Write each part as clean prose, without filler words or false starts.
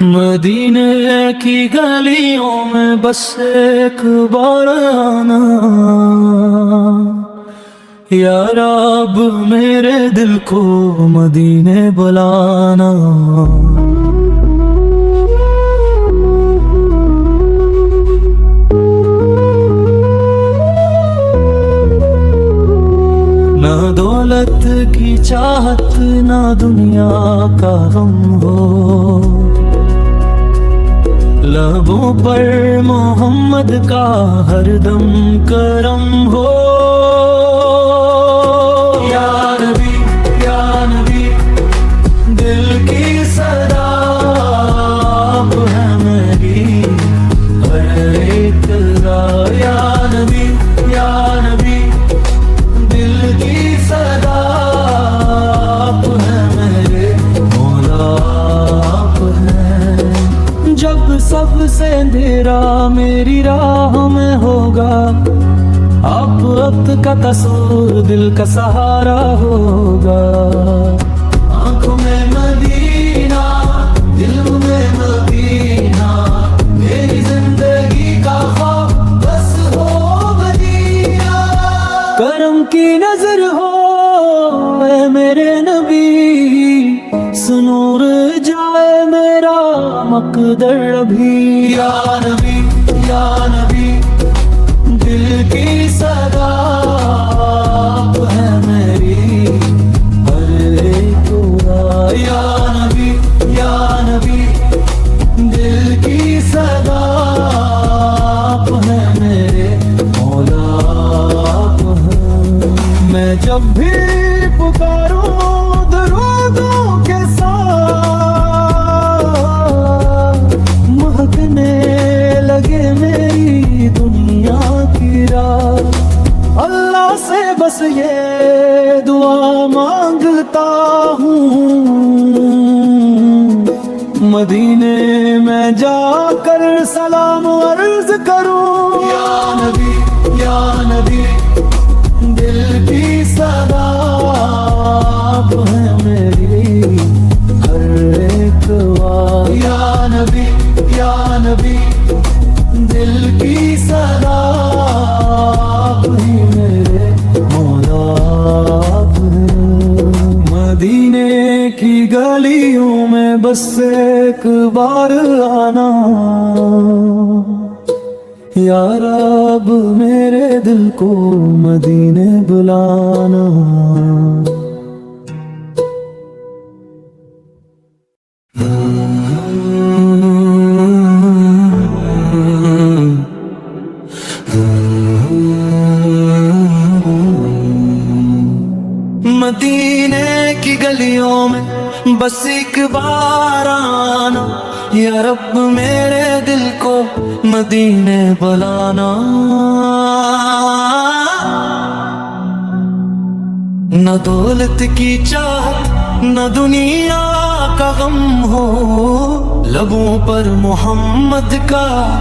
مدینے کی گلیوں میں بس ایک بار آنا، یا رب میرے دل کو مدینے بلانا۔ نہ دولت کی چاہت نہ دنیا کا غم ہو، لبوں پر محمد کا ہر دم کرم ہو۔ یا نبی یا نبی دل کی صدا آپ ہے میری ہر ایک راہ۔ یا نبی یا نبی دل کی صدا آپ ہے میرے مولا آپ ہیں۔ جب سب سے اندھیرا میری راہ میں ہوگا، آپ وقت کا تصور دل کا سہارا ہوگا۔ آنکھوں میں مدینہ دل میں مدینہ، میری زندگی کا خواب بس ہو مدینہ۔ کرم کی نظر ہو اے میرے نبی، سنور جائے میرا مقدر ابھی۔ یا نبی یا نبی دل کی صدا آپ ہے میری ہر ایک راہ۔ یا نبی یا نبی دل کی صدا آپ ہے میرے مولا آپ ہیں۔ میں جب بھی پکاروں درودوں کے ساتھ، مہکنے لگے میری دنیا کی راہ۔ اللہ سے بس یہ دعا مانگتا ہوں، مدینے میں جا کر سلام عرض کروں۔ یا نبی یا نبی دل کی صدا آپ ہے میری ہر ایک واہ۔ یا نبی یا نبی دل کی صدا آپ ہی میرے مولا آپ ہیں۔ مدینے کی گلیوں میں بس ایک بار آنا، یا رب میرے دل کو مدینے بلانا۔ مدینے کی گلیوں میں بس ایک بار آنا، یا رب میرے دل کو مدینے بلانا۔ نہ دولت کی چاہت نہ دنیا کا غم ہو، لبوں پر محمد کا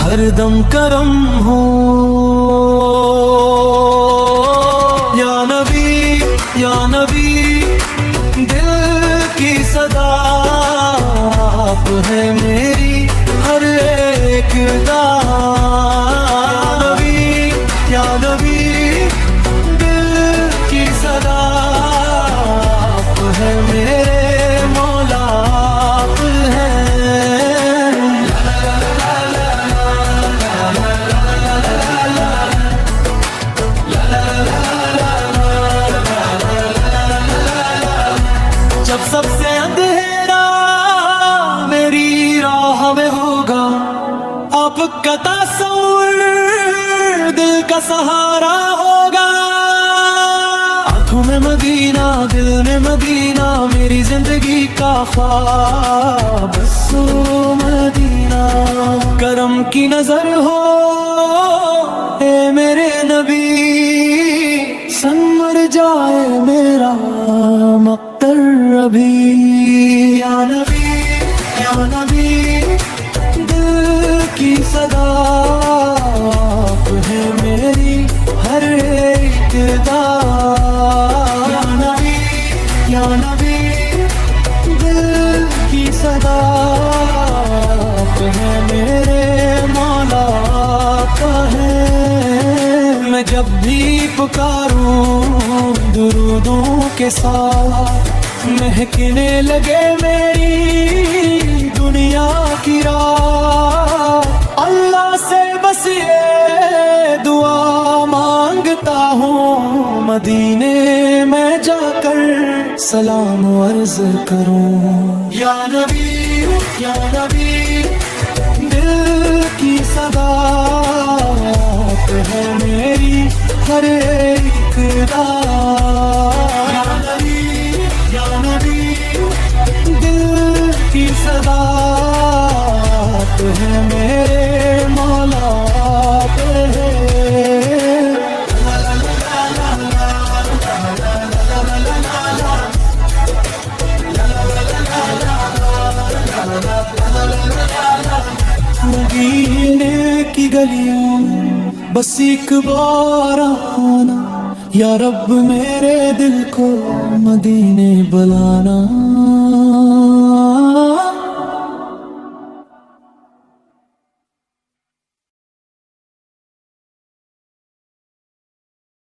ہر دم کرم ہو۔ یا نبی یا نبی دل کی صدا آپ ہے میری ہر ایک یا نبی یا نبی دل کی صدا آپ ہے میرے مولا آپ ہیں۔ جب سب سے اندھیرا میری راہ میں ہوگا، آپ کا تصور دل کا سہارا ہوگا۔ آنکھوں میں مدینہ دل میں مدینہ، میری زندگی کا خواب بس ہو مدینہ۔ کرم کی نظر ہو اے میرے نبی، سنور جائے میرا مقدر ابھی۔ یا نبی یا نبی دل کی صدا آپ ہے میری ہر ایک یا نبی یا نبی دل کی صدا بھی پکاروں درودوں کے ساتھ، مہکنے لگے میری دنیا کی راہ۔ اللہ سے بس یہ دعا مانگتا ہوں، مدینے میں جا کر سلام عرض کروں۔ یا نبی یا نبی، دل کی صدا ہے میری ہر ایک رات۔ یا نبی یا نبی، دل کی صدا ہے میرے مولا پہ۔ مدینے کی گلیوں بس ایک بار آنا، یا رب میرے دل کو مدینے بلانا۔